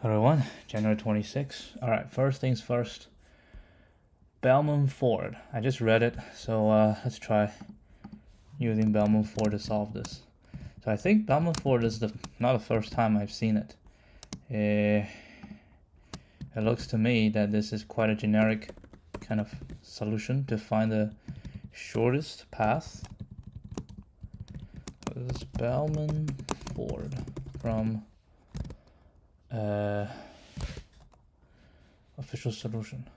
Hello everyone, January 26th. Alright, first things first. Bellman-Ford. I just read it, so let's try using Bellman-Ford to solve this. So I think Bellman-Ford is not the first time I've seen it. It looks to me that this is quite a generic kind of solution to find the shortest path. So this is Bellman-Ford from official solution.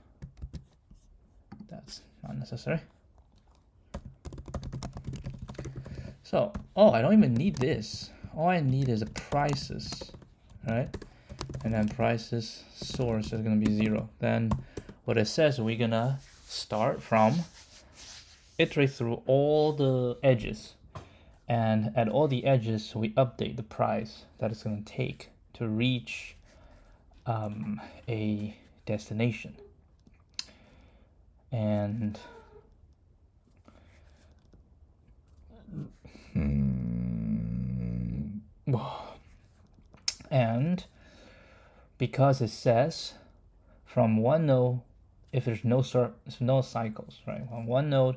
That's not necessary. So, I don't even need this. All I need is a prices, right? And then prices source is gonna be 0. Then what it says, we're gonna start from iterate through all the edges, and at all the edges we update the price that it's gonna take to reach a destination. And because it says from one node, if there's no cycles, right, from one node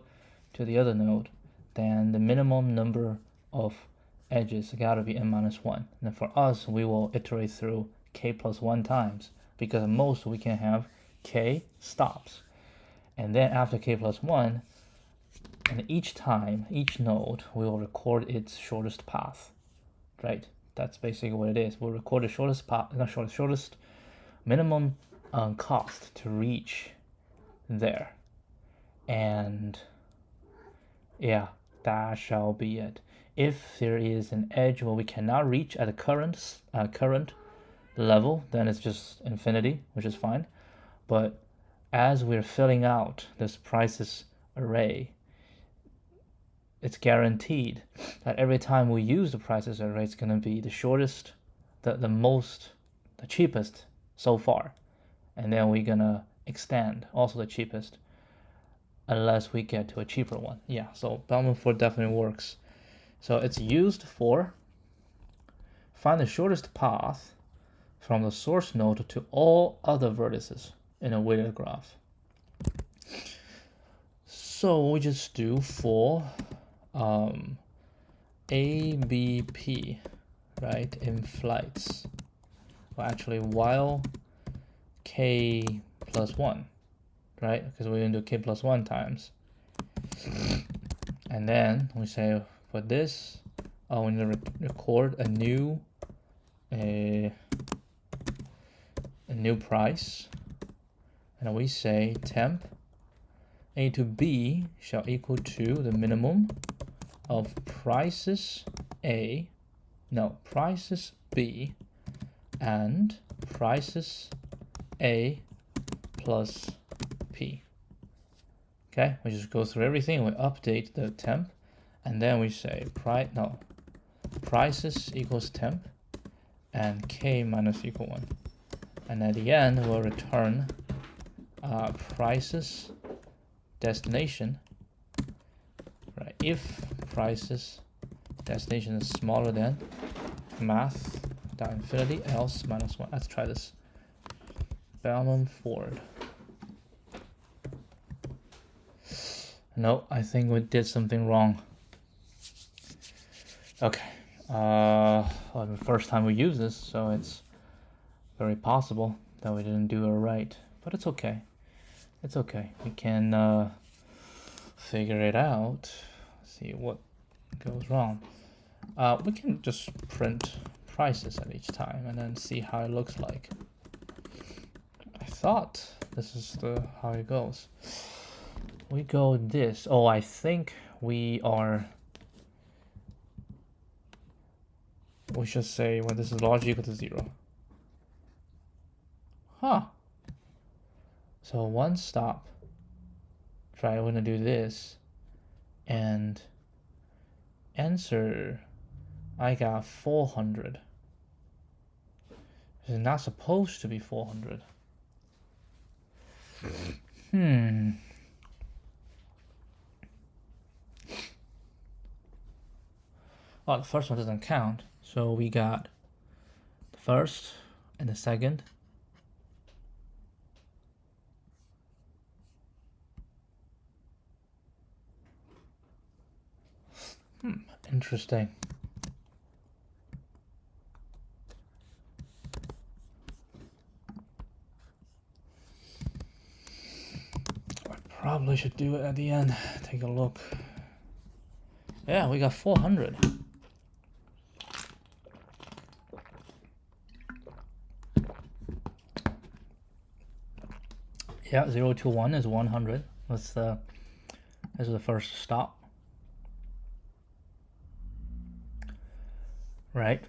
to the other node, then the minimum number of edges gotta be n-1. And for us, we will iterate through k plus 1 times, because at most we can have k stops. And then after k plus 1, and each time, each node will record its shortest path, right? That's basically what it is. We'll record the shortest path, shortest minimum cost to reach there. And yeah, that shall be it. If there is an edge where we cannot reach at the current level, then it's just infinity, which is fine. But as we're filling out this prices array, it's guaranteed that every time we use the prices array, it's going to be the shortest, the cheapest so far. And then we're going to extend also the cheapest unless we get to a cheaper one. Yeah, so Bellman-Ford definitely works. So it's used for find the shortest path from the source node to all other vertices in a weighted graph. So we just do for ABP, right, in flights. Well, actually, while k plus 1, right, because we're going to do k plus 1 times. And then we say for this, we need to record a new price, and we say temp A to B shall equal to the minimum of prices B and prices A plus P. Okay, we just go through everything, we update the temp, and then we say prices equals temp and k minus equal 1. And at the end, we'll return prices destination, right? If prices destination is smaller than math.infinity, else minus 1. Let's try this. Bellman-Ford. No, I think we did something wrong. Okay. Well, the first time we use this, so it's very possible that we didn't do it right. But it's okay. It's okay. We can figure it out. See what goes wrong. We can just print prices at each time and then see how it looks like. I thought this is how it goes. We go this. I think we should say when this is largely equal to 0. Huh. So one stop. Try, we're gonna do this, and answer, I got 400. It's not supposed to be 400. Well, the first one doesn't count. So we got the first And the second, interesting. I probably should do it at the end. Take a look. Yeah, we got 400. Yeah, 0 to 1 is 100. This is the first stop. Right?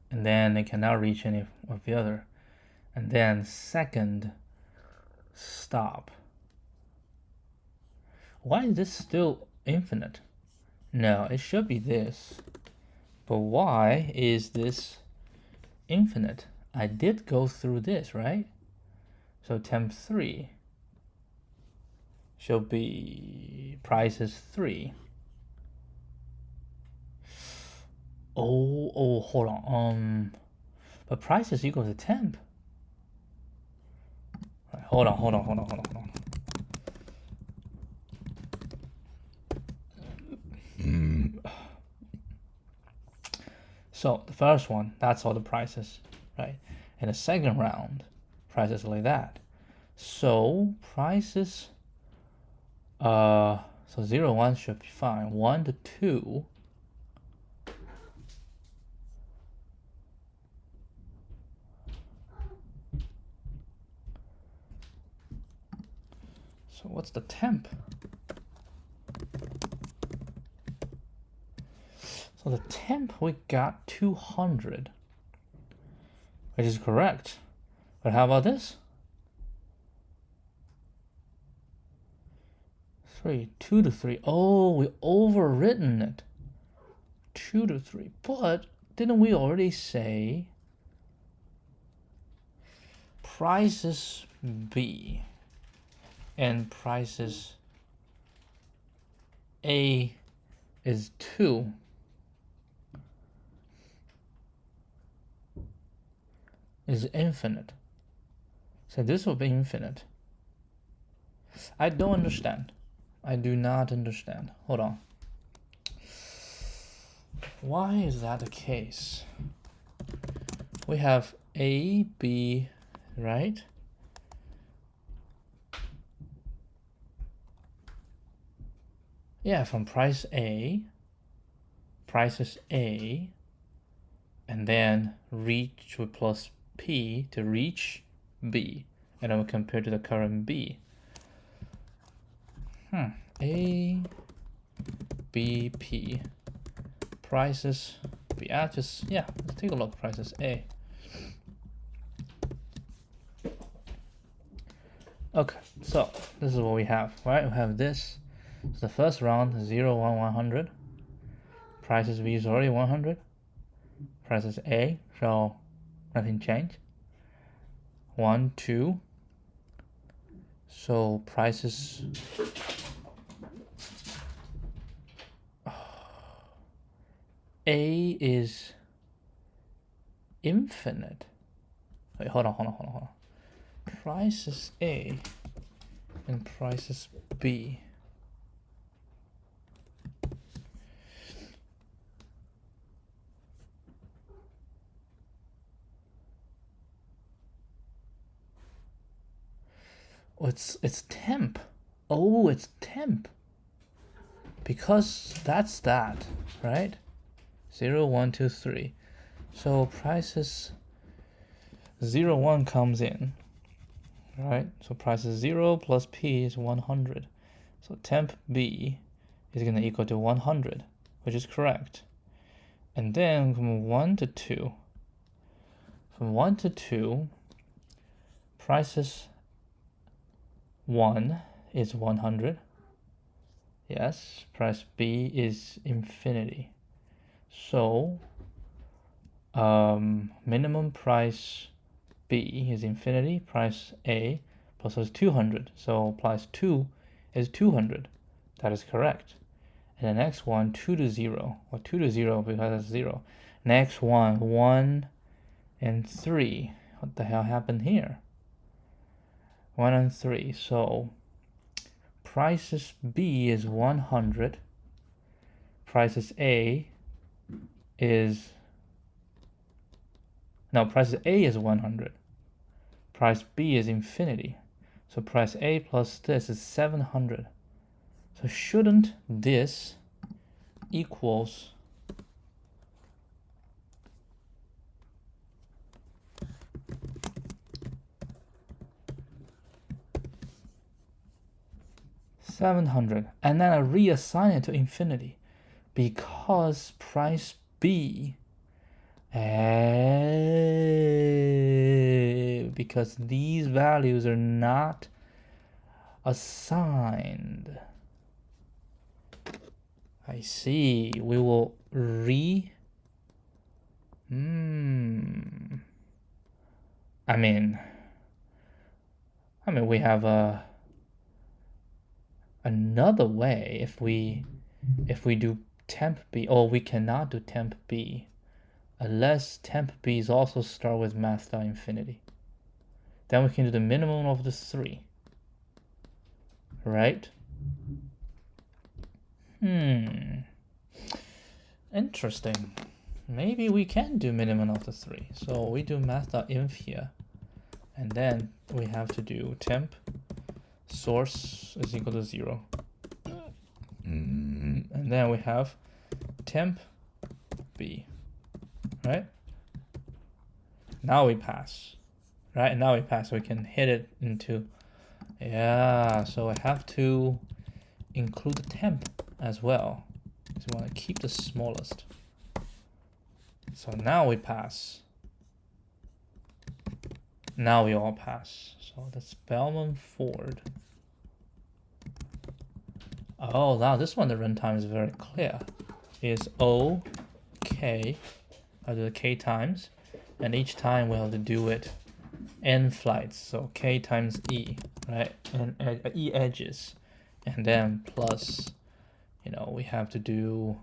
And then they cannot reach any of the other. And then second stop. Why is this still infinite? No, it should be this. But why is this infinite? I did go through this, right? So temp 3 should be price is 3. Oh, hold on. But price is equal to temp. Right, hold on. So the first one, that's all the prices, right? And the second round, prices like that. So prices, so 0, 1 should be fine. 1 to 2. So what's the temp? So the temp, we got 200, which is correct. But how about this? 3, 2 to 3. Oh, we overwritten it. 2 to 3. But didn't we already say prices B and prices A is 2? Is infinite. So this will be infinite. I don't understand. I do not understand. Hold on. Why is that the case? We have A, B, right? Yeah, from price A, prices A, and then reach with plus P to reach B, and then we compare to the current B. A, B, P, prices B. Let's take a look. Prices A. Okay, so this is what we have, right? We have this. So the first round, 0, 1, 100. Prices B is already 100. Prices A, so nothing changed. 1, 2. So prices A is infinite. Wait, hold on. Prices A and prices B. Oh, it's temp. Oh, it's temp. Because that's that, right? 0, 1, 2, 3. So prices 0, 1 comes in, right? So prices 0 plus P is 100. So temp B is going to equal to 100, which is correct. And then from 1 to 2. From 1 to 2, prices 1 is 100. Yes, price B is infinity. So minimum price B is infinity, price A plus is 200. So price 2 is 200. That is correct. And the next one, 2 to 0. Well, 2 to 0 because it's 0. Next one, 1 and 3. What the hell happened here? 1 and 3. So prices B is 100. Prices A is... No, price A is 100. Price B is infinity. So price A plus this is 700. So shouldn't this equals $700? And then I reassign it to infinity because price B, because these values are not assigned. I see. We will I mean we have another way if we do temp B. Oh, we cannot do temp B unless temp B is also start with math.infinity. Then we can do the minimum of the 3. Right? Interesting. Maybe we can do minimum of the 3. So we do math.inf here. And then we have to do temp source is equal to 0. And then we have temp B. Right? Now we pass. Right? Now we pass. So we can hit it into... Yeah, so I have to include the temp as well. So we want to keep the smallest. So now we pass. Now we all pass. So that's Bellman-Ford. Oh, now this one, the runtime is very clear. Is OK. I do the K times. And each time we have to do it n flights. So K times E, right? And E edges. And then plus, you know, we have to do...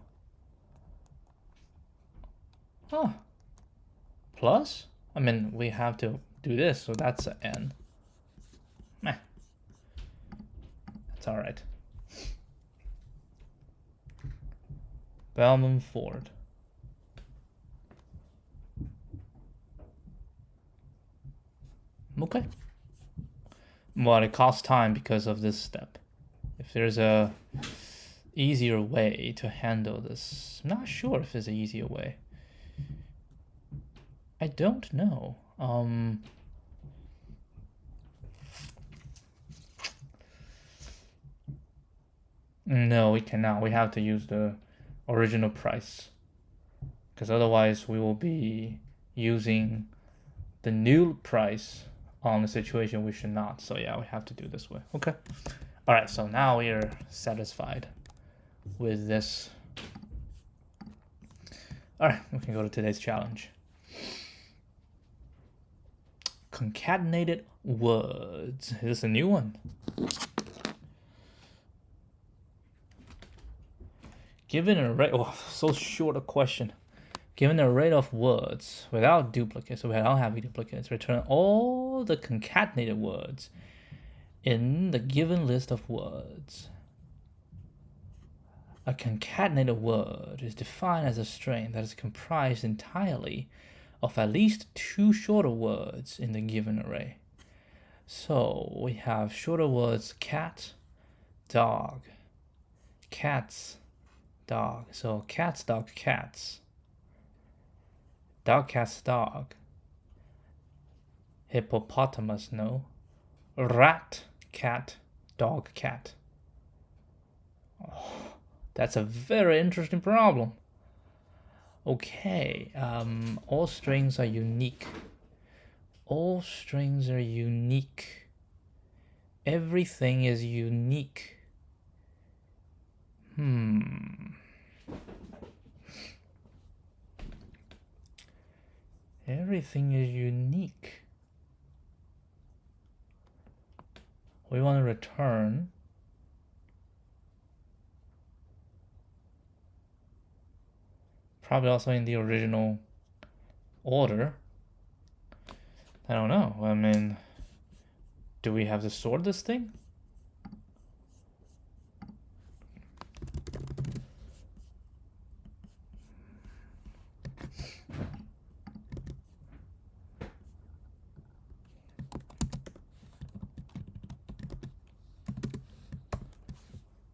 Plus? I mean, we have to do this, so that's an n. Meh. That's alright. Bellman-Ford. Okay. Well, it costs time because of this step. If there's a easier way to handle this, I'm not sure if there's an easier way. I don't know. No, we cannot. We have to use the original price, because otherwise we will be using the new price on the situation we should not. So yeah, we have to do this way. Okay. All right. So now we are satisfied with this. All right. We can go to today's challenge. Concatenated words. Is this a new one? Given an array, oh, so short a question. Given an array of words without duplicates, so without having duplicates, return all the concatenated words in the given list of words. A concatenated word is defined as a string that is comprised entirely of at least 2 shorter words in the given array. So we have shorter words cat, dog, cats, dog. So cats, dog, cats. Dog, cats, dog. Hippopotamus, no. Rat, cat, dog, cat. Oh, that's a very interesting problem. Okay, all strings are unique. All strings are unique. Everything is unique. Everything is unique. We want to return probably also in the original order. I don't know. I mean, do we have to sort this thing?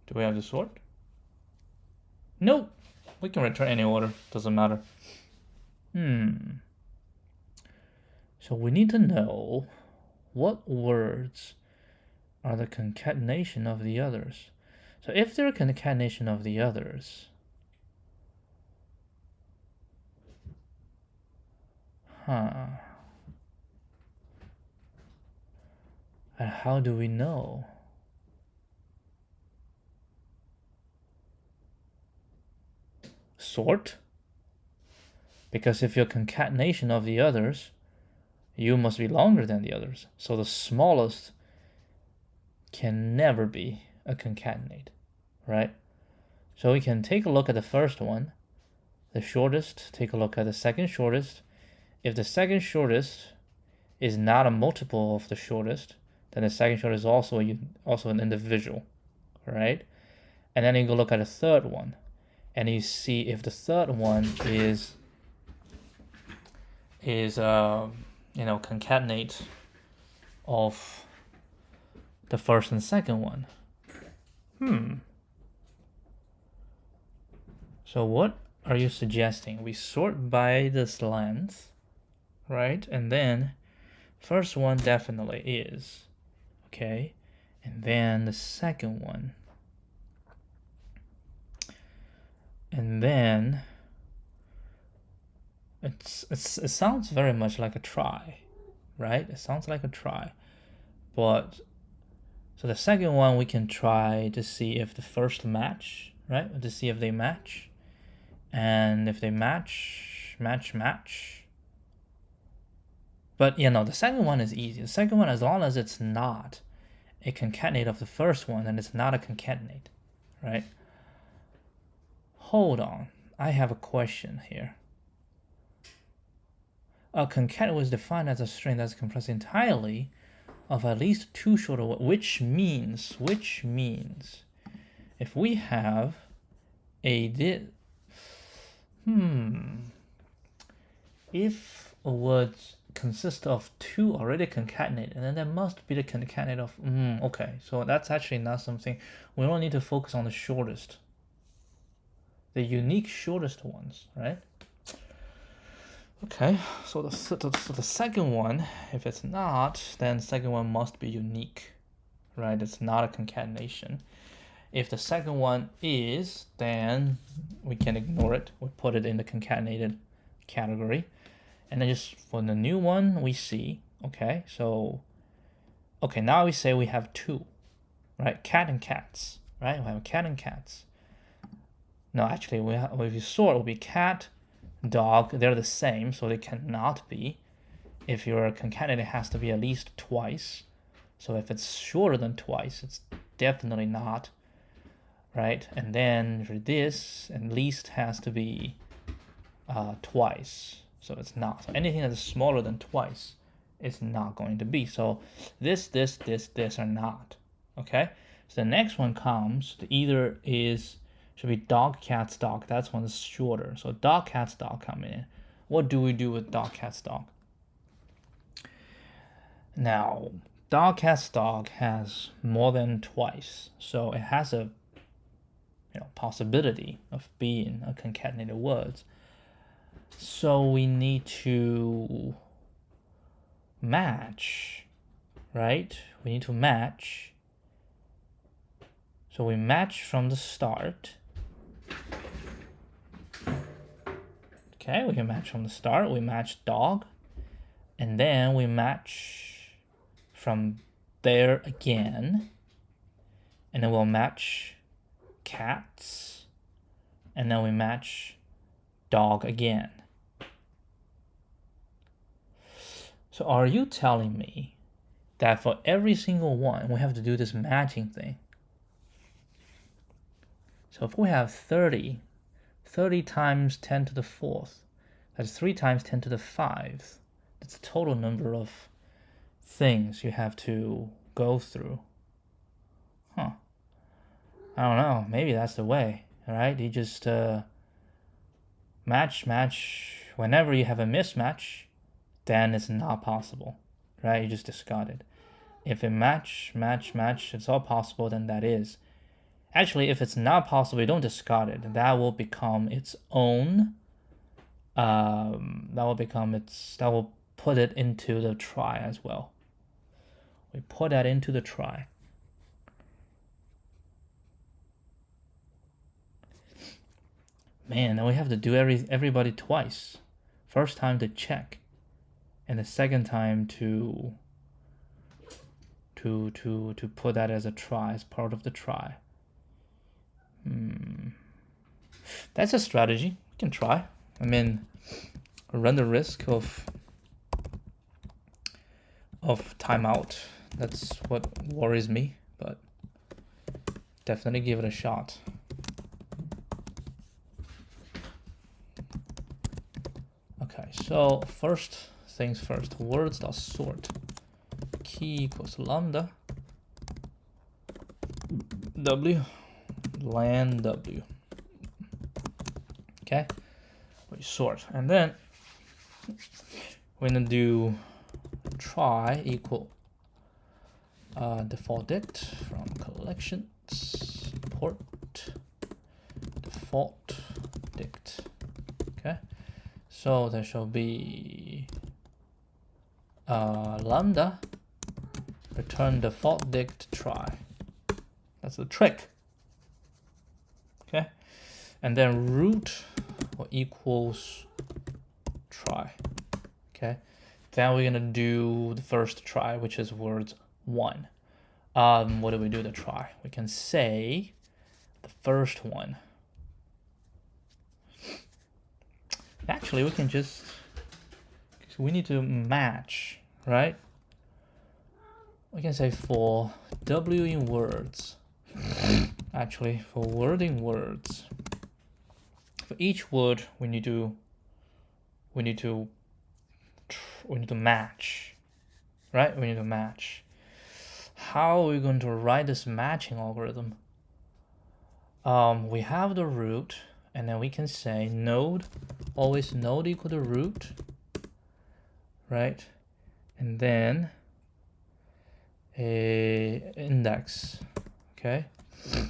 Do we have to sort? Nope. We can return any order. Doesn't matter. So we need to know what words are the concatenation of the others. So if they're a concatenation of the others, and how do we know? Sort? Because if you're a concatenation of the others, you must be longer than the others. So the smallest can never be a concatenate, right? So we can take a look at the first one, the shortest, take a look at the second shortest. If the second shortest is not a multiple of the shortest, then the second shortest is also an individual, right? And then you go look at the third one, and you see if the third one is concatenate of the first and second one. So what are you suggesting? We sort by this length, right? And then first one definitely is, okay? And then the second one. And then it sounds very much like a try, right? It sounds like a try. But so the second one we can try to see if the first match, right? To see if they match. And if they match. But the second one is easy. The second one, as long as it's not a concatenate of the first one, then it's not a concatenate, right? Hold on, I have a question here. A concatenate was defined as a string that's comprised entirely of at least two shorter words, which means if we have if a word consists of two already concatenated, and then there must be the concatenate of okay, so that's actually not something we don't need to focus on. The shortest, the unique shortest ones, right? Okay, so the second one, if it's not, then the second one must be unique, right? It's not a concatenation. If the second one is, then we can ignore it. We put it in the concatenated category. And then just for the new one, we see, okay, so, okay, now we say we have two, right? Cat and cats, right? We have cat and cats. No, actually, if you sort, it will be cat, dog. They're the same, so they cannot be. If you're concatenate, it has to be at least twice. So if it's shorter than twice, it's definitely not, right? And then for this, at least has to be twice. So it's not. So anything that is smaller than twice is not going to be. So this are not. Okay? So the next one comes to either should be dog, cats, dog. That's one that's shorter. So dog, cats, dog coming in. What do we do with dog, cats, dog? Now, dog, cats, dog has more than twice. So it has a possibility of being a concatenated words. So we need to match, right? We need to match. So we match from the start. Okay, we can match from the start. We match dog. And then we match from there again. And then we'll match cats. And then we match dog again. So are you telling me that for every single one, we have to do this matching thing? So if we have 30 30 times 10 to the 4th. That's 3 times 10 to the 5th. That's the total number of things you have to go through. Huh. I don't know. Maybe that's the way, right? You just match. Whenever you have a mismatch, then it's not possible, right? You just discard it. If it match, it's all possible, then that is. Actually, if it's not possible, you don't discard it. That will become its own. That will put it into the try as well. We put that into the try. Man, now we have to do everybody twice. First time to check, and the second time to put that as a try, as part of the try. That's a strategy. We can try. I mean, run the risk of timeout. That's what worries me, but definitely give it a shot. Okay, so first things first, words.sort key equals lambda w len w. Okay, we sort, and then we're gonna do try equal default dict from collections import default dict. Okay, so there shall be lambda return default dict try. That's the trick. Okay, and then root equals try. Okay, then we're gonna do the first try, which is words 1. What do we do to try? We can say the first one. Actually, we can just, we need to match, right? We can say for W in words. Actually, for word in words, for each word we need to match, right? We need to match. How are we going to write this matching algorithm? We have the root, and then we can say node, always node equal to root, right? And then a index. Okay, you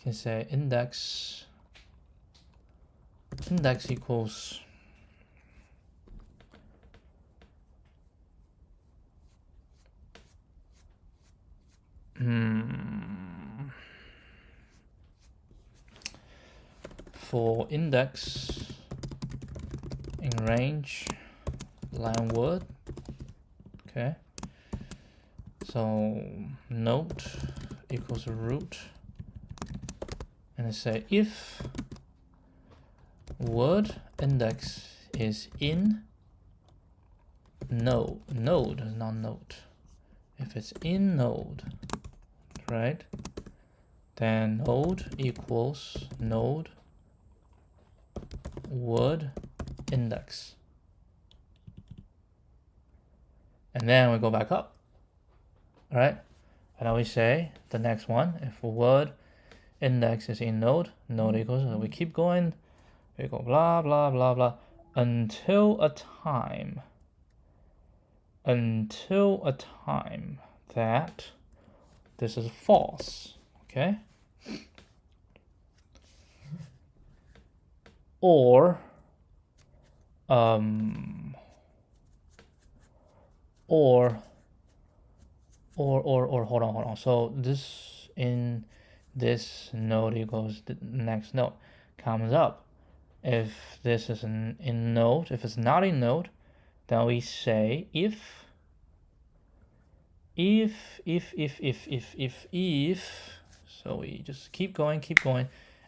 can say index equals for index in range line word. Okay, so node equals root, and I say if word index is in node is not node. If it's in node, right, then node equals node word index, and then we go back up, right? And now we say the next one, if word index is in node equals, and we keep going, we go blah blah blah blah until a time that this is false. Okay, or hold on. So this in this node equals the next node comes up. If this is in node, if it's not in node, then we say if. So we just keep going,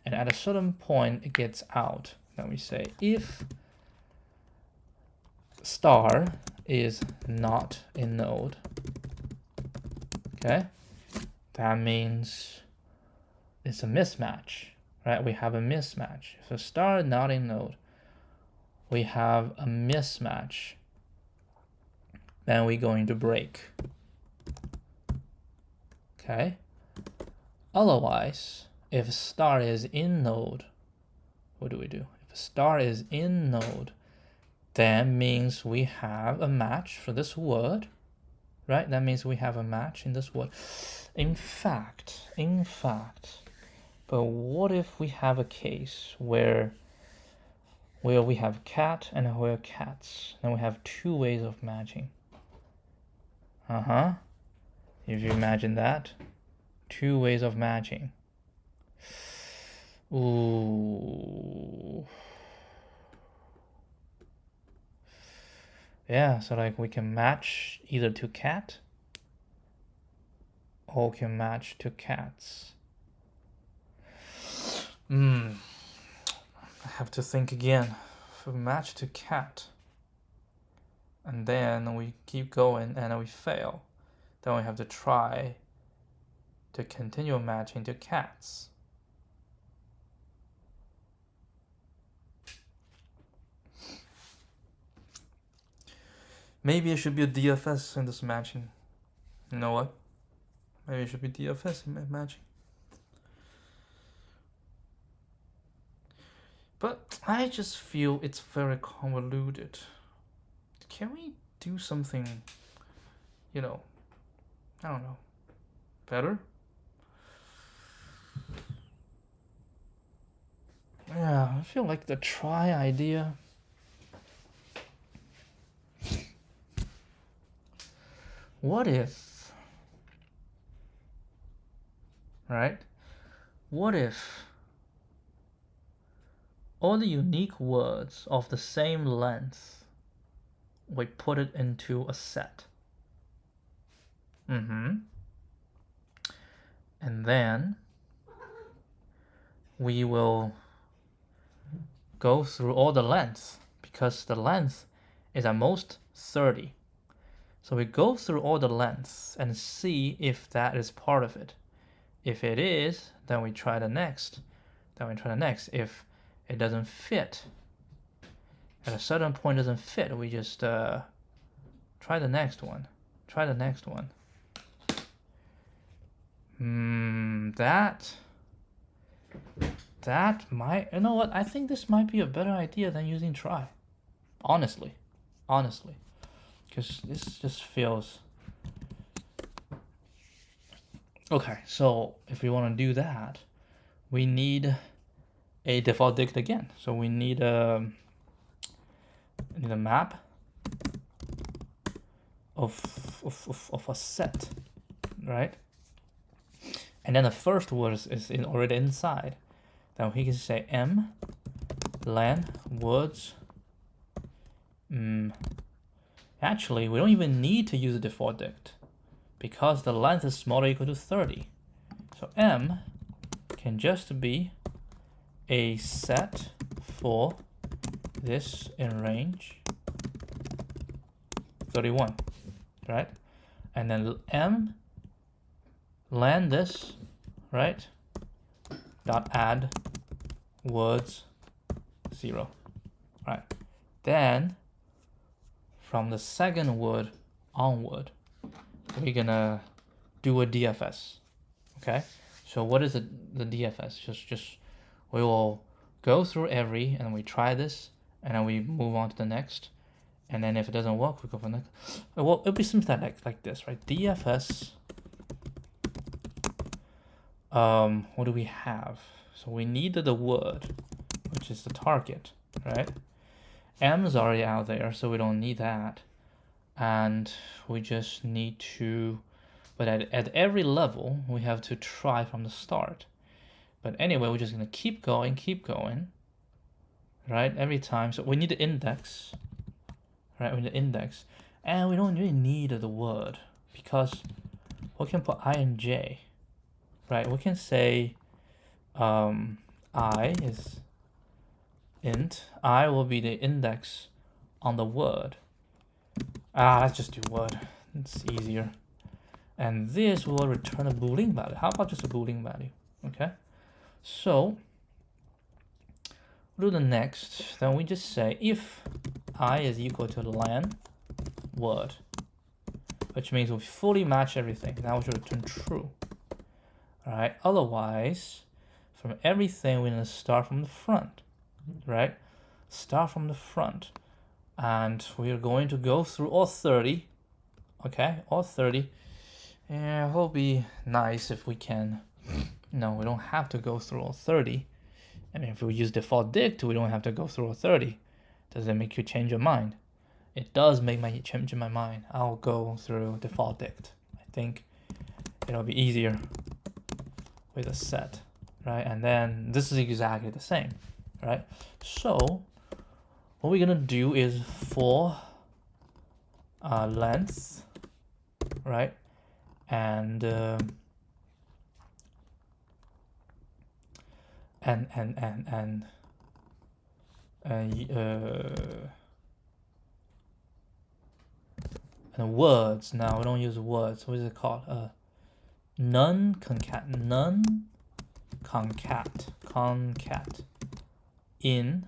and at a certain point it gets out. Then we say if star is not in node. Okay, that means it's a mismatch, right? We have a mismatch. If a star is not in node, we have a mismatch. Then we're going to break. Okay. Otherwise, if a star is in node, what do we do? If a star is in node, then means we have a match for this word, right? That means we have a match in this word. In fact, but what if we have a case where we have cat and where cats? Then we have two ways of matching. If you imagine that, two ways of matching. Ooh. Yeah, so like we can match either to cat or can match to cats. I have to think again. If we match to cat and then we keep going and we fail, then we have to try to continue matching to cats. Maybe it should be a DFS in this matching. You know what? Maybe it should be DFS in matching. But I just feel it's very convoluted. Can we do something, I don't know, better? Yeah, I feel like the try idea. What if, right? What if all the unique words of the same length, we put it into a set? And then we will go through all the lengths, because the length is at most 30. So we go through all the lengths and see if that is part of it. If it is, then we try the next. If it doesn't fit, at a certain point doesn't fit, we just try the next one. That might, you know what? I think this might be a better idea than using try. Honestly. Because this just feels... Okay, so if we want to do that, we need a default dict again. So we need a map of a set, right? And then the first word is already inside. Then we can say m len words. Actually, we don't even need to use a default dict because the length is smaller or equal to 30. So m can just be a set for this in range 31, right? And then m len this, right? Dot add words 0, right? Then from the second word onward, we're gonna do a DFS. Okay, so what is the DFS? Just we will go through every, and we try this, and then we move on to the next, and then if it doesn't work, we go for the next. Well, it'll be something like this, right? DFS. What do we have? So we need the word, which is the target, right? M is already out there, so we don't need that. And we just need to, but at every level, we have to try from the start. But anyway, we're just gonna keep going, right? Every time, so we need the index, right? We need the index. And we don't really need the word, because we can put I and J, right? We can say I is int. I will be the index on the word. Let's just do word. It's easier. And this will return a Boolean value. How about just a Boolean value? Okay. So do the next. Then we just say if I is equal to len word, which means we fully match everything. Now we should return true. All right. Otherwise, from everything, we're gonna start from the front, right? Start from the front, and we are going to go through all 30. Okay, all 30. Yeah, it will be nice if we can. No, we don't have to go through all 30. I mean, if we use default dict, we don't have to go through all 30. Does that make you change your mind? It does make me change my mind. I'll go through default dict. I think it'll be easier with a set, right? And then this is exactly the same, right? So what we're gonna do is for length, right? And words. Now we don't use words. What is it called? Concat in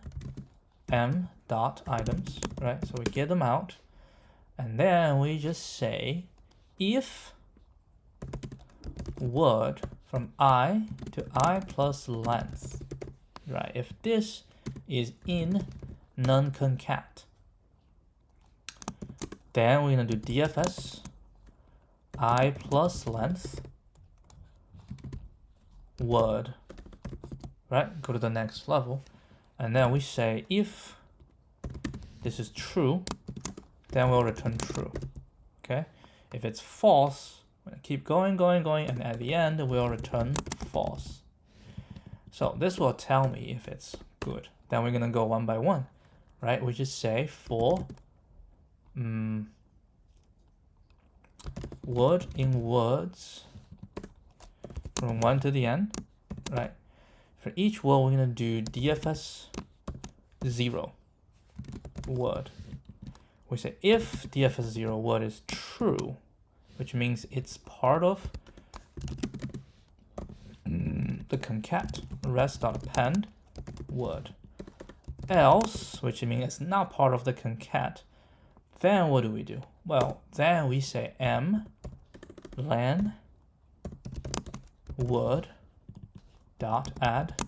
m dot items, right? So we get them out, and then we just say if word from I to I plus length, right? If this is in non-concat, then we're gonna do DFS I plus length word, right? Go to the next level, and then we say if this is true, then we'll return true. Okay, if it's false, we're gonna keep going, and at the end we'll return false. So this will tell me if it's good. Then we're gonna go one by one, right? We just say for word in words from 1 to the end, right? For each word, we're gonna do DFS 0 word. We say if DFS 0 word is true, which means it's part of the concat rest.append word. Else, which means it's not part of the concat, then what do? Well, then we say m len word dot add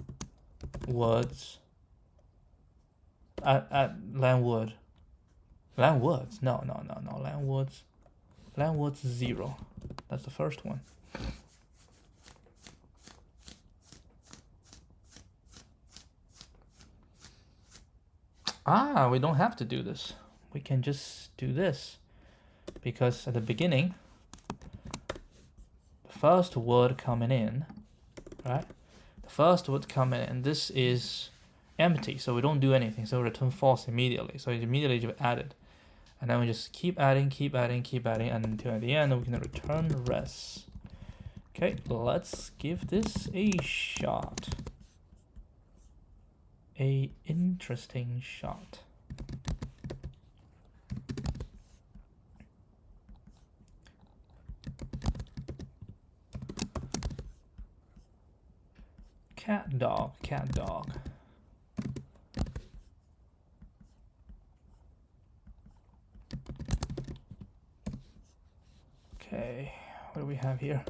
words add len words len words 0. That's the first one. We don't have to do this. We can just do this, because at the beginning, the first word coming in, right? The first word coming in, this is empty, so we don't do anything. So return false immediately. So it immediately just added, and then we just keep adding, and until at the end we can return res. Okay, let's give this a shot. A interesting shot. Cat dog. Okay, what do we have here?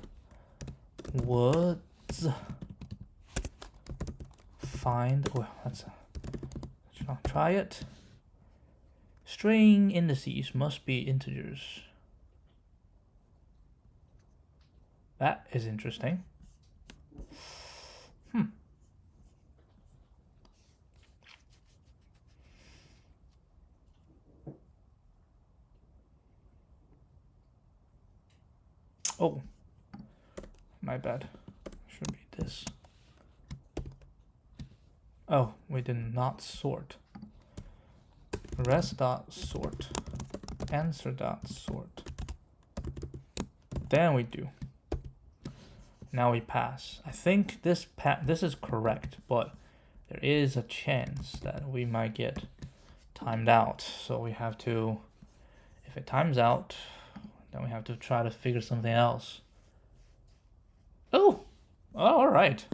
Words. Find. Oh, should I try it? String indices must be integers. That is interesting. Oh, my bad. Should be this. Oh, we did not sort. Res.sort. Answer.sort. Then we do. Now we pass. I think this is correct, but there is a chance that we might get timed out. So we have to, if it times out, then we have to try to figure something else. Oh, all right.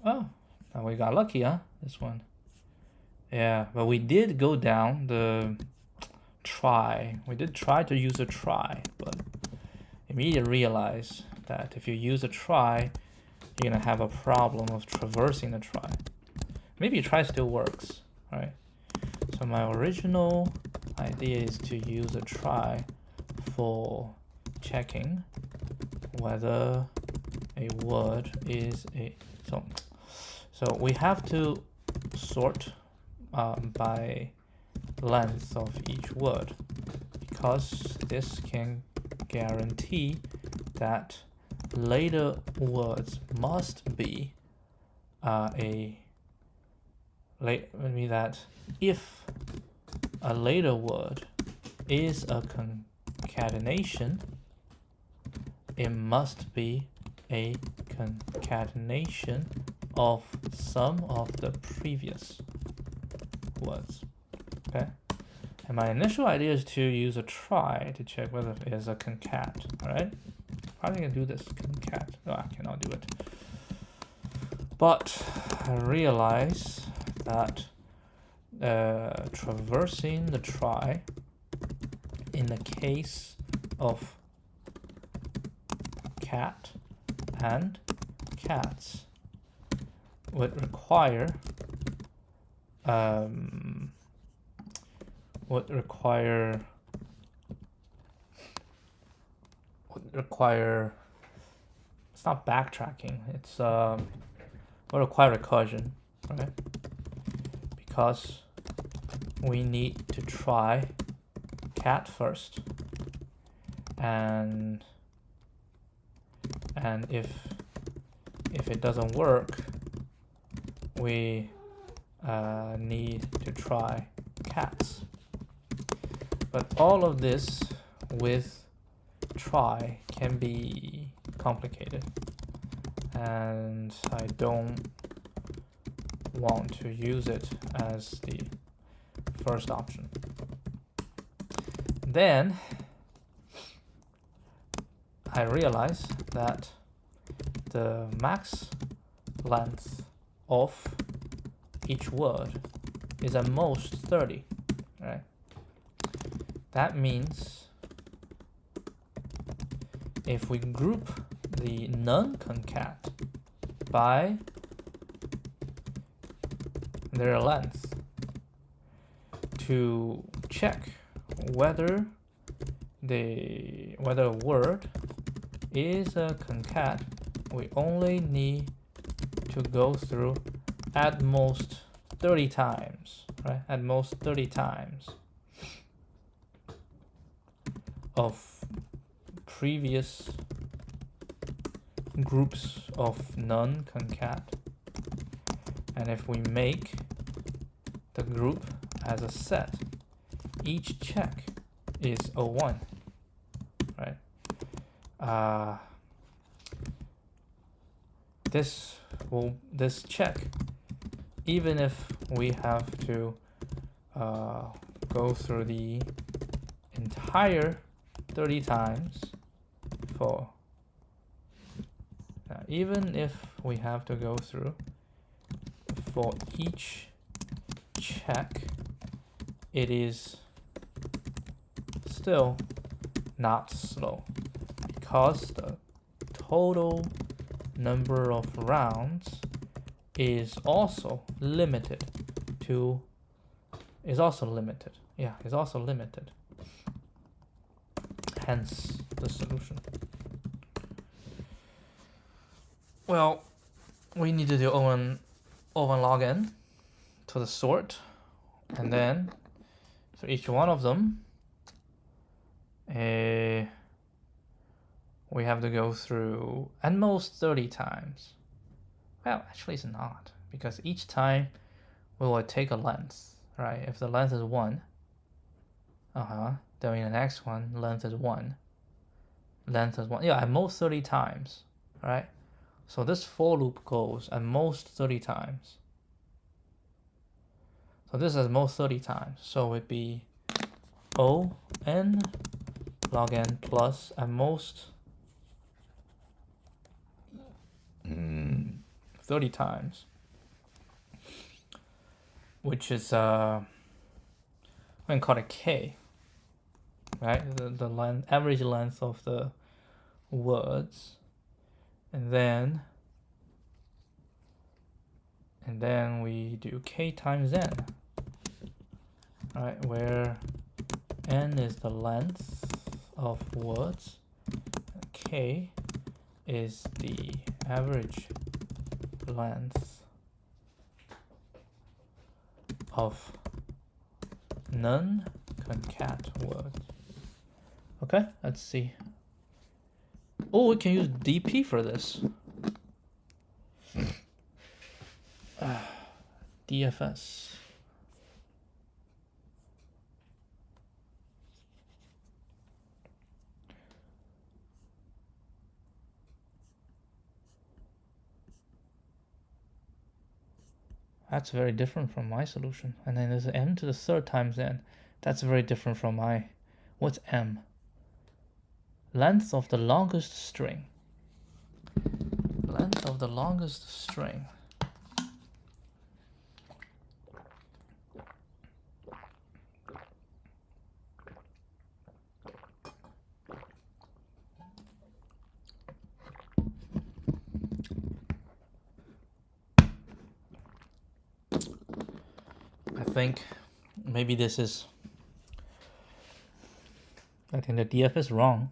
Oh, now we got lucky, huh? This one. Yeah, but we did go down the try. We did try to use a try, but immediately realize that if you use a try, you're gonna have a problem of traversing the try. Maybe a try still works, right? So my original idea is to use a try for checking whether a word is a so we have to sort by length of each word, because this can guarantee that later words must be that if a later word is a concatenation, it must be a concatenation of some of the previous words. Okay, and my initial idea is to use a try to check whether it is a concat. All right, how am I gonna do this? Concat. No, I cannot do it. But I realize that traversing the try in the case of cat and cats would require it's not backtracking, it's would require recursion, right? Because we need to try cat first, and if it doesn't work, we need to try cats. But all of this with try can be complicated, and I don't want to use it as the first option. Then I realize that the max length of each word is at most 30, right? That means if we group the non-concat by their length to check whether a word is a concat, we only need to go through at most 30 times, right? At most 30 times of previous groups of non-concat. And if we make the group as a set, each check is a 1, right? This check, even if we have to go through the entire 30 times for even if we have to go through for each check, it is still not slow, because the total number of rounds is also limited. Hence the solution. Well, we need to do O1 log n to the sort, and then for each one of them we have to go through at most 30 times. Well, actually it's not, because each time we will take a length, right? If the length is 1, then in the next one, length is 1. Yeah, at most 30 times, right? So this for loop goes at most 30 times. So this is most 30 times. So it'd be O n log n plus at most 30 times. which is I'm going to call it k, right? The length, average length of the words, and then we do k times n, right? Where n is the length of words, k is the average length of non-concat words. Okay, let's see. Oh, we can use DP for this. DFS. That's very different from my solution. And then there's m to the third times n. That's very different from my... What's m? Length of the longest string. Length of the longest string. I think maybe this is... I think the DF is wrong.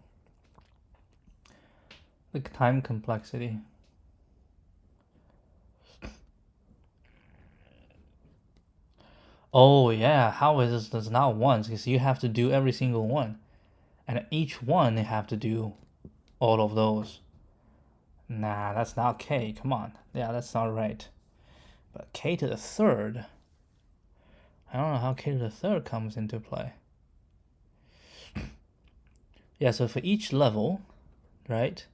The time complexity. Oh yeah, how is this not once? Because you have to do every single one. And each one you have to do all of those. Nah, that's not k, come on. Yeah, that's not right. But k to the third, I don't know how k to the third comes into play. Yeah, so for each level, right,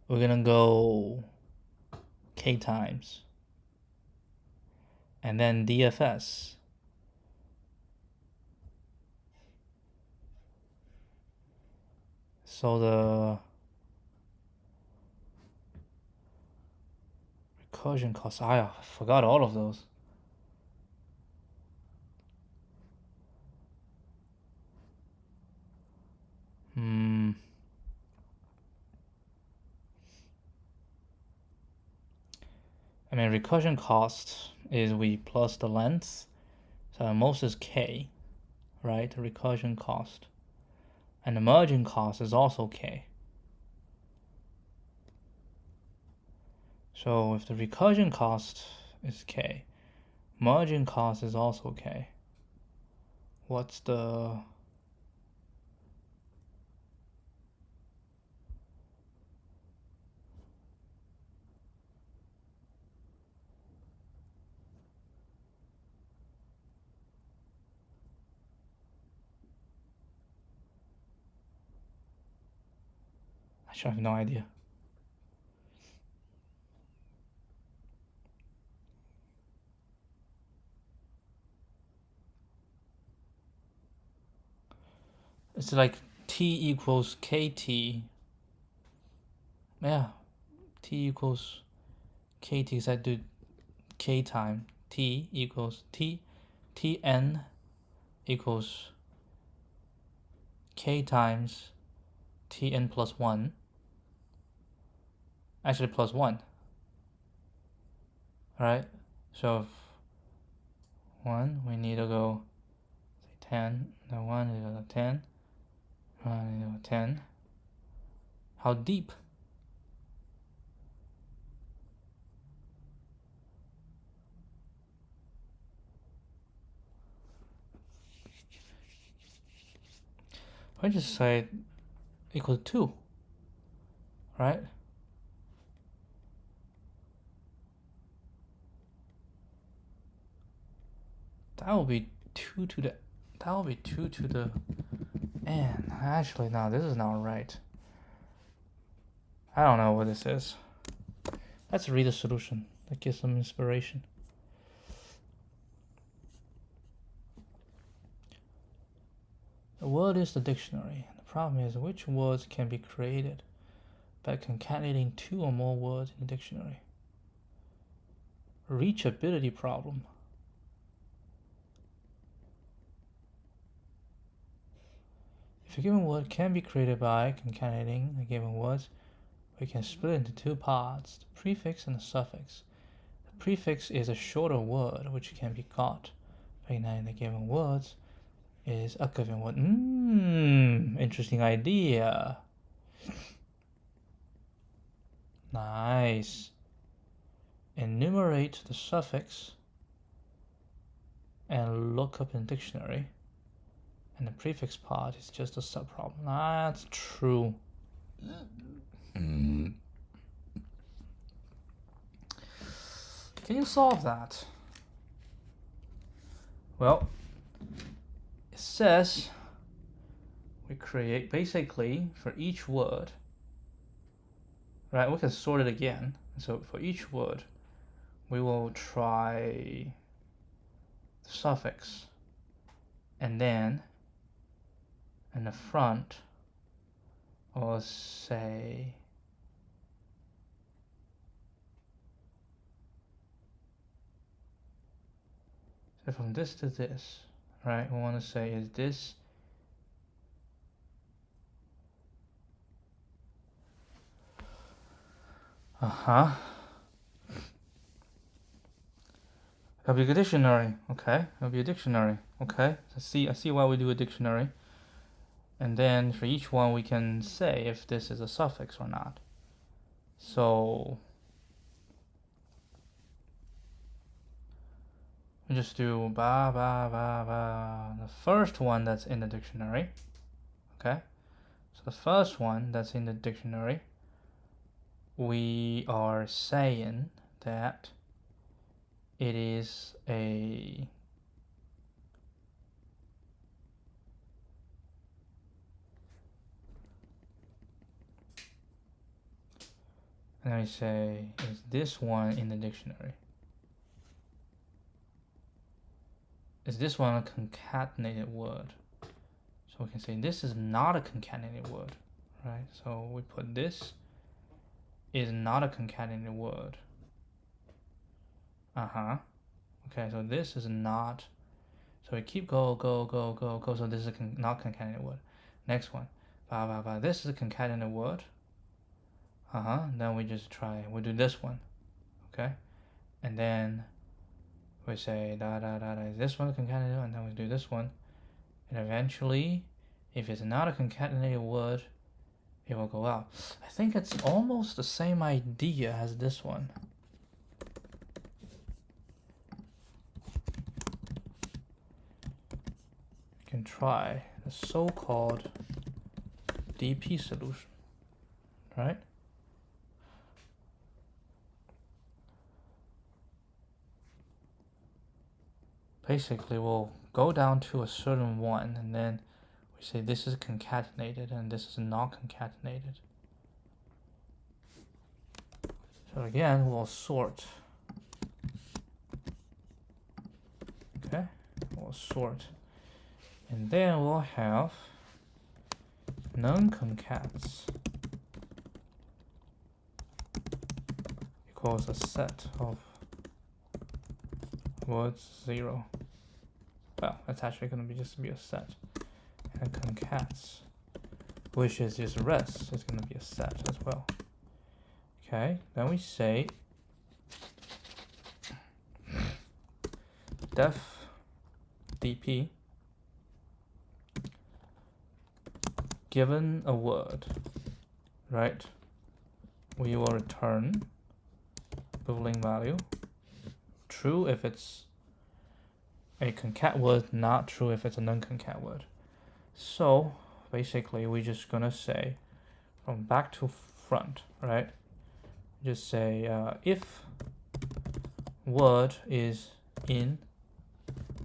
we're gonna go k times. And then DFS. So the recursion cost, I forgot all of those. I mean, recursion cost is we plus the length. So most is k, right? Recursion cost. And the merging cost is also k. So if the recursion cost is k, merging cost is also k, what's the... I have no idea. It's like t equals kt. Yeah, t equals kt, so I do k time t equals tn equals k times tn plus 1. Actually plus 1. Alright, so if 1, we need to go say 10, the 1 is 10, 1 is 10. How deep? I just say equal to 2, right? That will be 2 to the... That will be 2 to the n. Actually, no, this is not right. I don't know what this is. Let's read the solution. That gives some inspiration. A word is the dictionary. The problem is which words can be created by concatenating 2 or more words in the dictionary. Reachability problem. if a given word can be created by concatenating the given words, we can split it into two parts, the prefix and the suffix. The prefix is a shorter word which can be got by concatenating the given words is a given word. Interesting idea. Nice. Enumerate the suffix and look up in dictionary. And the prefix part is just a subproblem. That's true. Can you solve that? Well, it says we create basically for each word, right? We can sort it again. So for each word, we will try the suffix, and then in the front, or say so from this to this, right? We want to say is this it'll be a dictionary, okay? It'll be a dictionary, okay? So I see why we do a dictionary. And then for each one we can say if this is a suffix or not. So we just do the first one that's in the dictionary, okay? So the first one that's in the dictionary, we are saying that it is a and I say is this one in the dictionary? Is this one a concatenated word? So we can say this is not a concatenated word, right? So we put this is not a concatenated word. Okay, so this is not. So we keep go. So this is not concatenated word. Next one, this is a concatenated word. Then we just try. We do this one, okay, and then we say is this one a concatenated? And then we do this one, and eventually, if it's not a concatenated word, it will go out. I think it's almost the same idea as this one. You can try the so-called DP solution, right? Basically, we'll go down to a certain one, and then we say this is concatenated and this is not concatenated. So again, we'll sort. Okay, we'll sort. And then we'll have non-concats equals a set of words 0. Well, that's actually going to be just a set. And concats, which is just rest, is going to be a set as well. Okay, then we say def dp given a word, right? We will return boolean value, true if it's a concat word, not true if it's a non-concat word. So basically we're just gonna say from back to front, right? Just say if word is in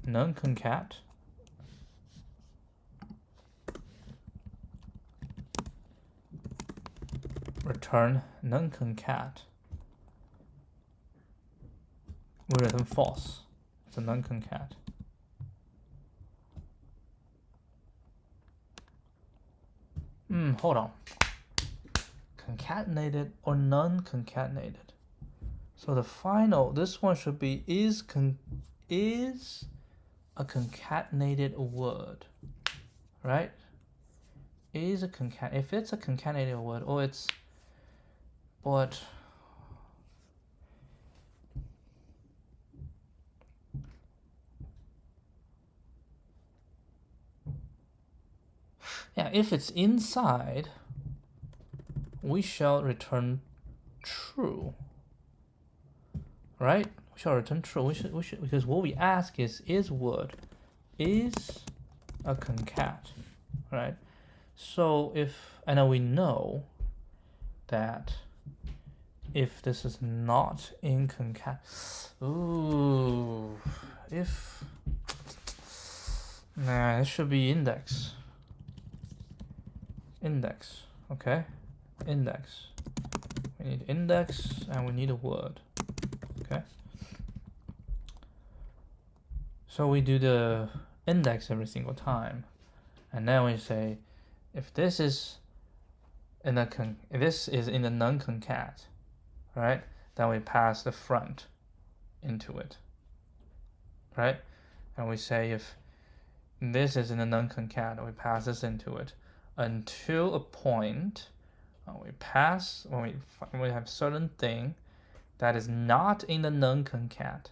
non-concat, return non-concat. We return false. It's a non-concat. Hold on. Concatenated or non-concatenated? So the final, this one should be is a concatenated word, right? is a concat. If it's a concatenated word, or it's, but yeah, if it's inside, we shall return true. Right? We shall return true. We should because what we ask is word is a concat, right? So if, and then we know that if this is not in concat, ooh, if, nah, it should be index. Index, okay? Index. We need index and we need a word, okay? So we do the index every single time, and then we say, if this is in the non-concat, right? Then we pass the front into it, right? And we say if this is in the non-concat, we pass this into it until a point we pass when we have certain thing that is not in the non-concat,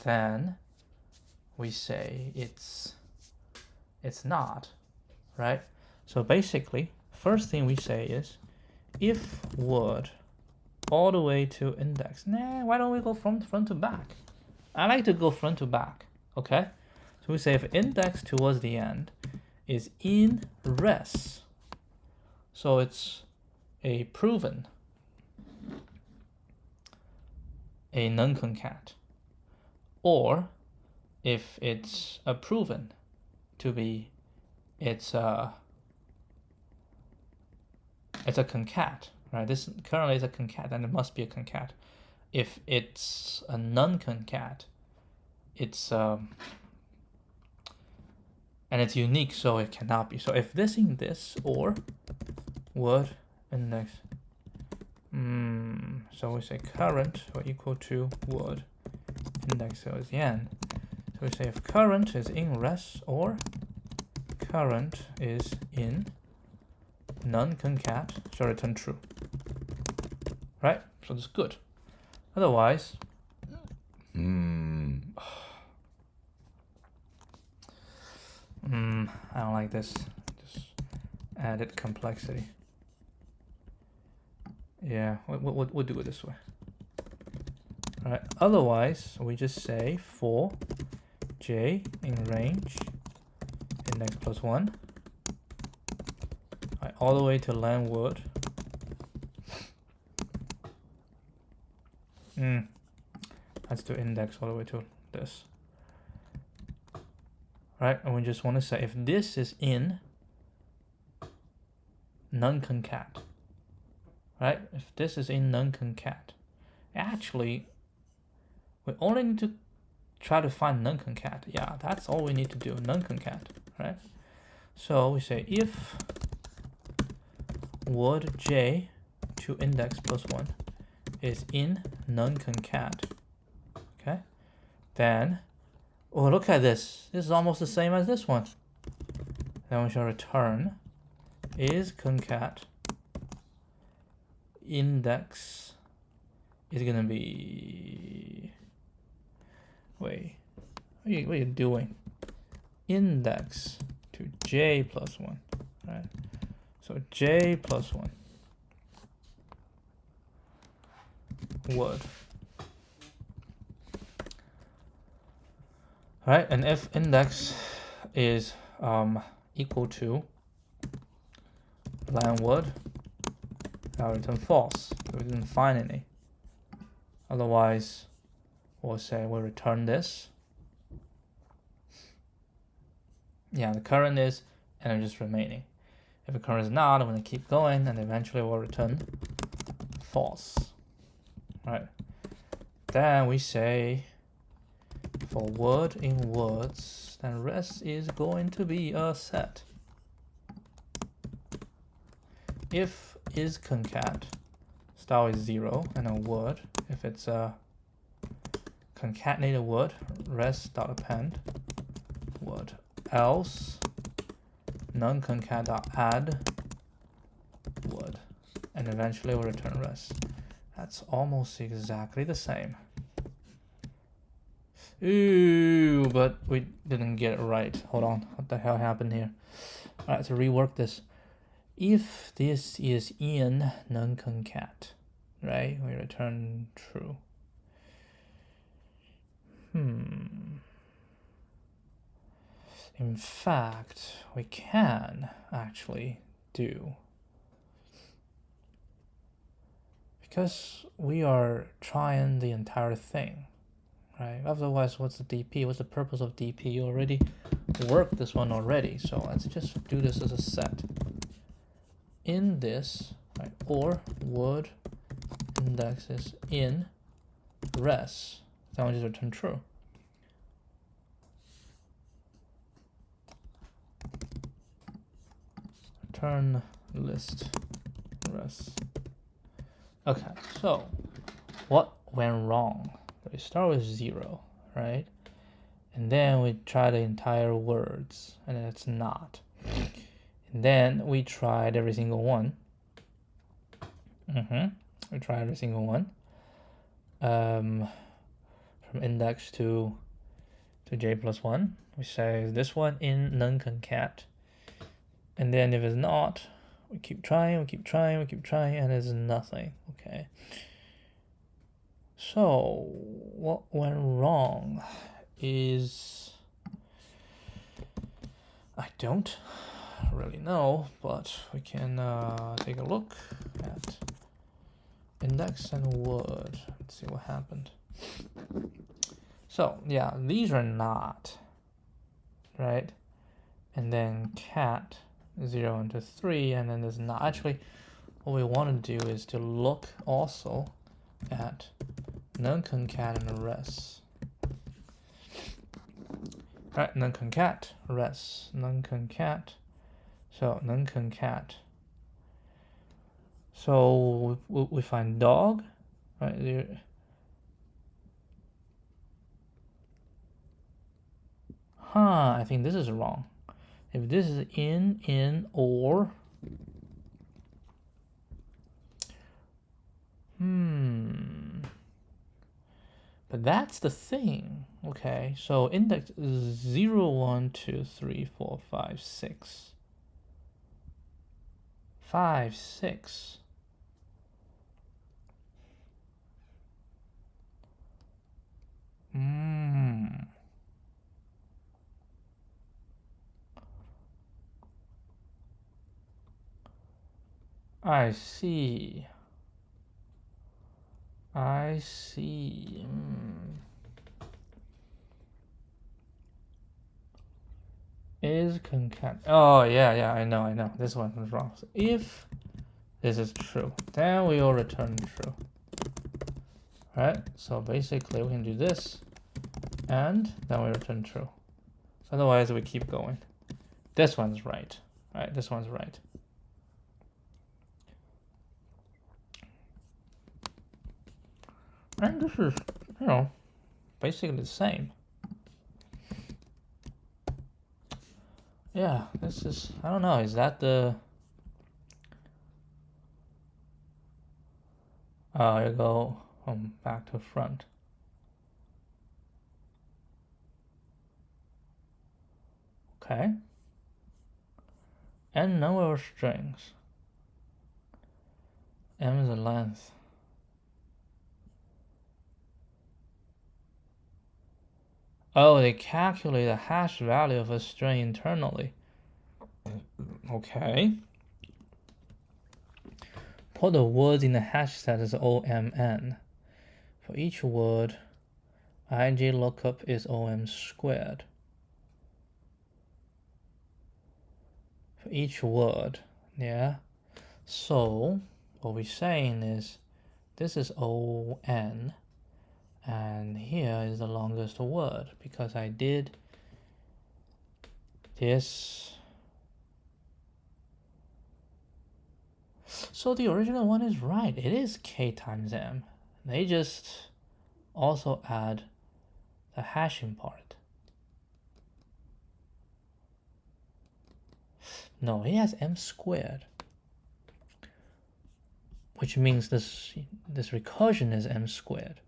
then we say it's not, right? So basically, first thing we say is if word all the way to index. Nah, why don't we go from front to back? I like to go front to back, okay? So we say if index towards the end is in res, so it's a proven, a non-concat, or if it's a proven to be, it's a concat, right? This currently is a concat, and it must be a concat. If it's a non-concat, it's and it's unique, so it cannot be. So if this in this, or word index, so we say current or equal to word index is n. So we say if current is in res or current is in non-concat, shall return true. Right? So that's good. Otherwise, I don't like this. Just added complexity. Yeah, we'll do it this way. All right. Otherwise, we just say for j in range index plus 1, right, all the way to len word. Let's do index all the way to this. Right, and we just want to say if this is in non-concat, right? If this is in non-concat, actually, we only need to try to find non-concat. Yeah, that's all we need to do, non-concat, right? So we say if word j to index plus 1 is in non-concat, okay? Then, oh, look at this. This is almost the same as this one. Then we shall return is concat index is gonna be, wait, what are you doing? Index to j plus 1, right? So j plus 1 word. Right, and if index is equal to len word, I'll return false. So we didn't find any. Otherwise, we'll say we'll return this. Yeah, the current is, and it's just remaining. If the current is not, I'm going to keep going, and eventually we'll return false. Right. Then we say for word in words, then res is going to be a set. If is concat, style is 0, and a word. If it's a concatenated word, res.append word. Else non-concat.add would, and eventually we'll return res. That's almost exactly the same. Ooh, but we didn't get it right. Hold on, what the hell happened here? All right, so rework this. If this is in non-concat, right, we return true. In fact, we can actually do, because we are trying the entire thing, right? Otherwise, what's the DP? What's the purpose of DP? You already worked this one already, so let's just do this as a set. In this, right, or would index is in res, that one just return true. Return list res. Okay, so what went wrong? We start with 0, right? And then we try the entire words, and it's not. And then we tried every single one. We tried every single one. From index to j+1. We say this one in non-concat. And then if it's not, we keep trying, we keep trying, we keep trying, and it's nothing. Okay. So what went wrong is, I don't really know, but we can take a look at index and would. Let's see what happened. So yeah, these are not, right? And then cat 0 into 3, and then there's not. Actually, what we want to do is to look also at non-concat and res. Right, non-concat, res, non-concat. So non-concat. So we find dog, right? There. I think this is wrong. If this is in, or, but that's the thing. Okay, so index 0, 1, 2, 3, 4, 5, 6. 5, 6. I see. I see. Is concat. Oh, yeah, I know. This one was wrong. So if this is true, then we will return true. Right? So basically we can do this, and then we return true. Otherwise we keep going. This one's right. Right? This one's right. And this is, basically the same. Yeah, this is, I don't know, is that the... you go from back to front. Okay. And number of strings. M is the length. Oh, they calculate the hash value of a string internally. Okay. Put the words in the hash set as OMN. For each word, ij lookup is OM squared. For each word, yeah. So what we're saying is this is ON, and here is the longest word because I did this. So the original one is right. It is K times M. They just also add the hashing part. No, it has m squared, which means this recursion is m squared.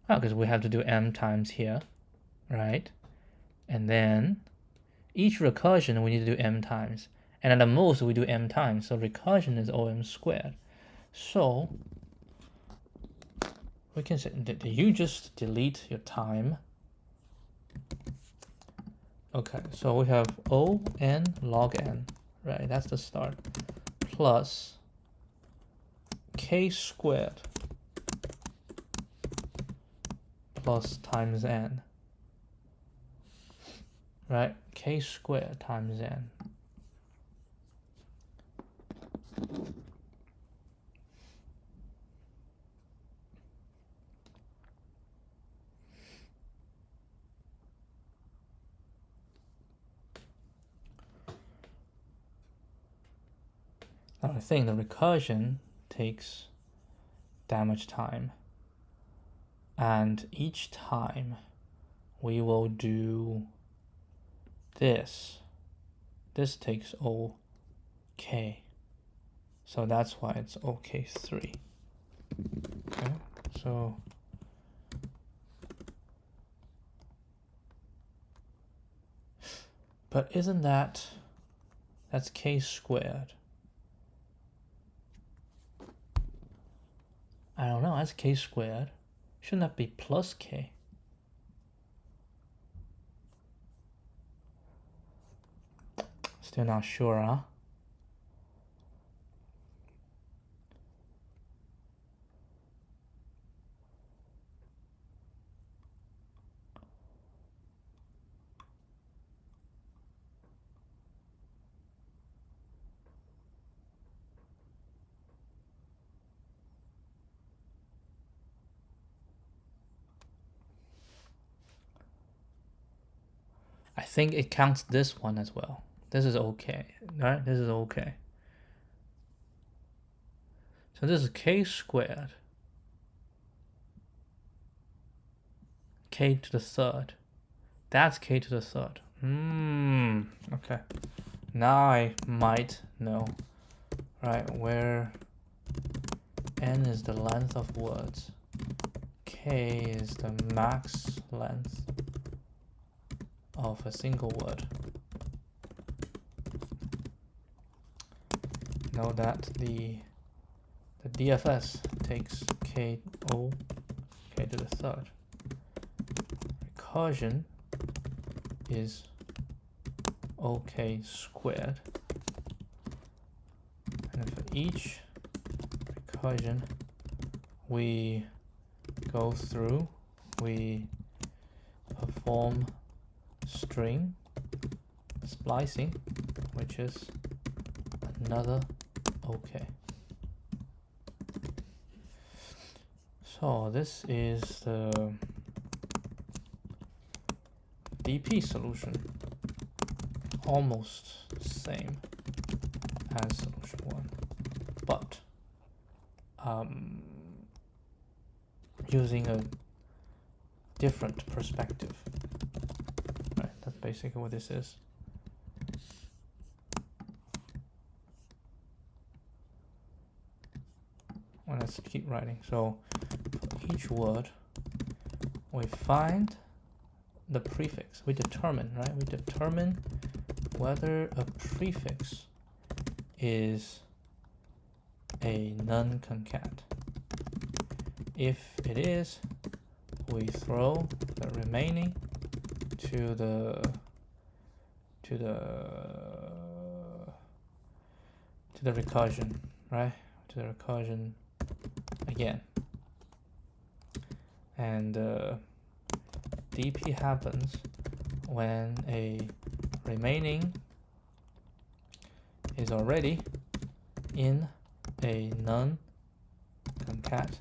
Oh, because we have to do m times here, right? And then each recursion we need to do m times, and at the most we do m times, so recursion is om squared. So we can say, did you just delete your time? Okay, so we have O n log n, right? That's the start, plus k squared plus times n, right? K squared times n. Now I think the recursion takes that much time, and each time we will do this. This takes OK, so that's why it's OK3. Okay, so but isn't that's k squared? I don't know, that's k squared. Shouldn't that be plus k? Still not sure, huh? I think it counts this one as well. This is okay, right? This is okay. So this is k squared, k to the third. That's k to the third. Okay. Now I might know, right, where n is the length of words, k is the max length of a single word. Know that the DFS takes k to the third. Recursion is OK squared, and for each recursion we go through, we perform string splicing, which is another OK. So this is the DP solution, almost the same as solution 1, but using a different perspective. Right, that's basically what this is. Well, let's keep writing. So for each word, we find the prefix. We determine, right? We determine whether a prefix is a non-concat. If it is, we throw the remaining to the recursion, right? To the recursion again. And DP happens when a remaining is already in a non-concat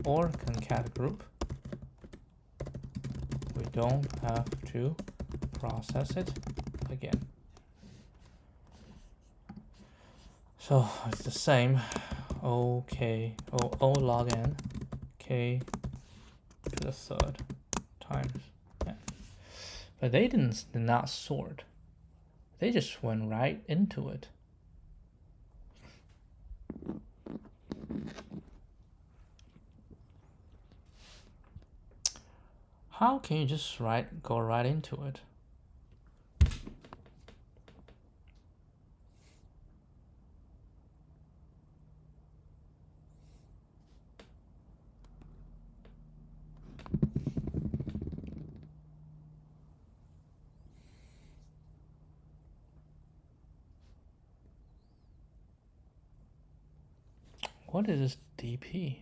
or concat group. We don't have to process it again. So it's the same. O log n k to the third times n. But they did not sort. They just went right into it. How can you just go right into it? What is this DP?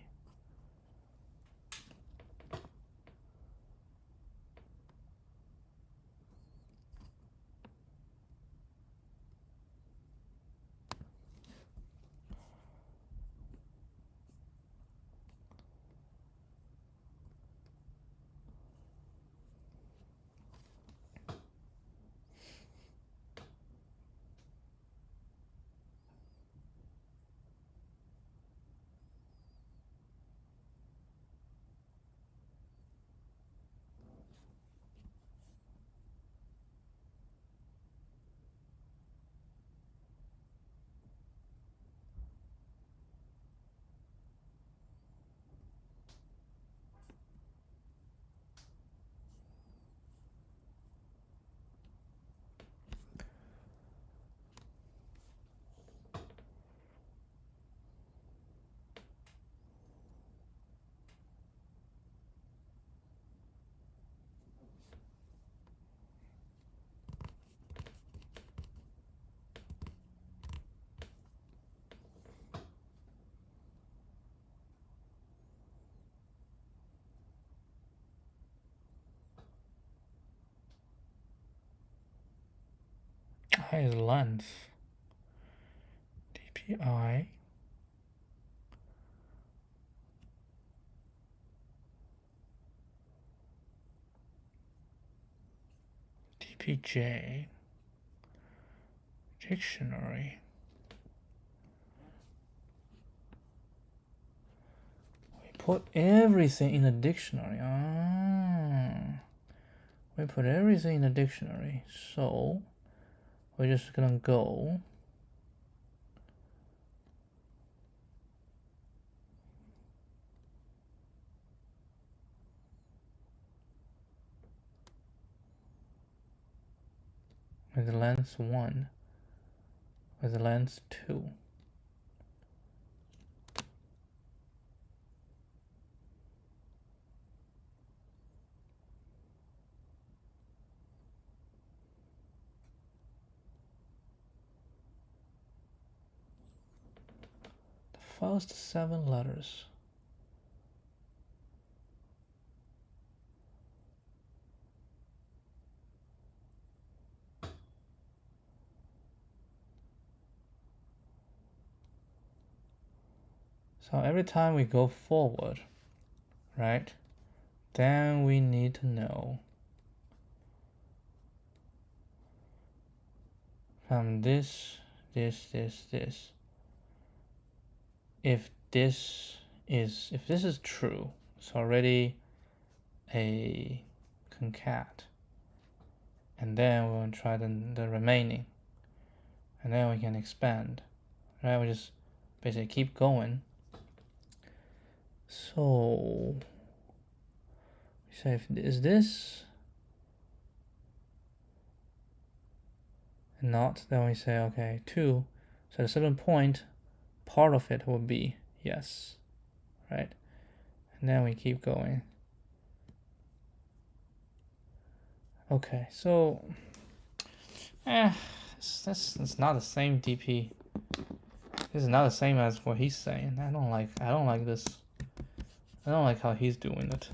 His length. DPI. DPJ. Dictionary. We put everything in the dictionary. We put everything in the dictionary. So we're just gonna go with length 1, with length 2. The first 7 letters. So every time we go forward, right, then we need to know from this, if this is true, it's already a concat, and then we'll try the remaining, and then we can expand, right? We just basically keep going. So we say if is this and not, then we say okay 2. So at a certain point, part of it will be yes, right? And then we keep going. Okay, so it's not the same DP. This is not the same as what he's saying. I don't like this. I don't like how he's doing it.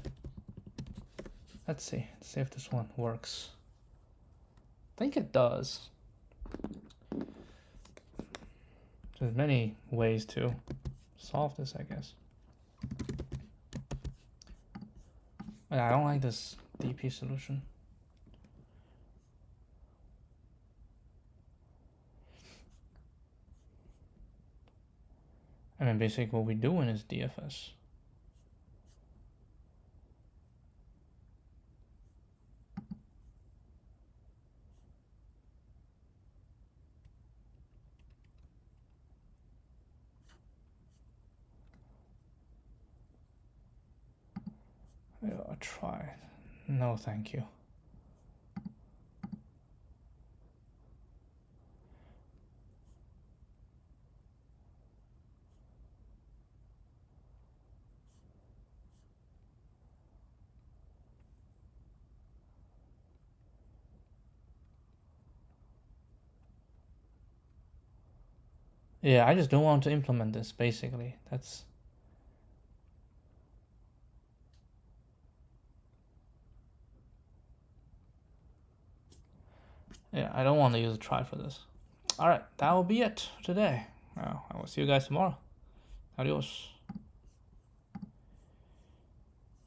Let's see if this one works. I think it does. There's many ways to solve this, I guess. But I don't like this DP solution. I mean, basically what we're doing is DFS. I'll try. No, thank you. Yeah, I just don't want to implement this, basically. That's... Yeah, I don't want to use a try for this. Alright, that will be it today. I will see you guys tomorrow. Adios.